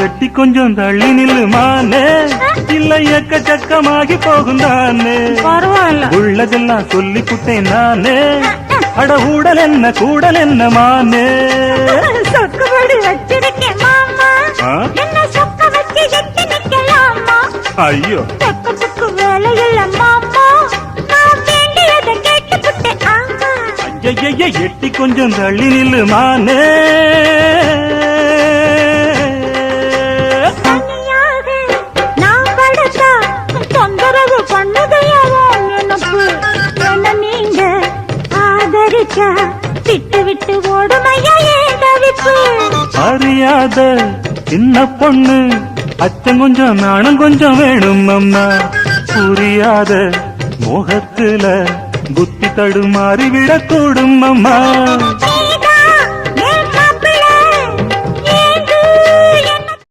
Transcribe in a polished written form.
எட்டி கொஞ்சம் தள்ளி நில்லுமானே, இல்ல எக்கச்சக்கமாகி போகும் தானே. பரவாயில்ல, உள்ளதெல்லாம் சொல்லி புட்டேன் நானே, அட ஊடல் என்ன கூடல் என்ன மானே. சொக்குபடி வச்சிருக்கேன் மாமா, என்ன சொக்க வச்சு எட்டி நிக்கலாமா? ஐயோ சொக்கத்துக்கு வேலை இல்ல மாமா, நான் வேண்டியதை கேட்டுப்புட்டேன். ஆமா ஐய எட்டி கொஞ்சம் தள்ளி நில்லுமானே. தனியாக நான் படுத்தா தொந்தரவு பண்ணுதையாவோ எனக்கு. என்ன நீங்க ஆதரிச்சா விட்டு விட்டு ஓடுமையா ஏன் தவிப்பு? அறியாத சின்ன பொண்ணு, அச்சம் கொஞ்சம் நாணம் கொஞ்சம் வேணும் அம்மா. புரியாத மோகத்துல புத்தி தடுமாறி விடக்கூடும் அம்மா.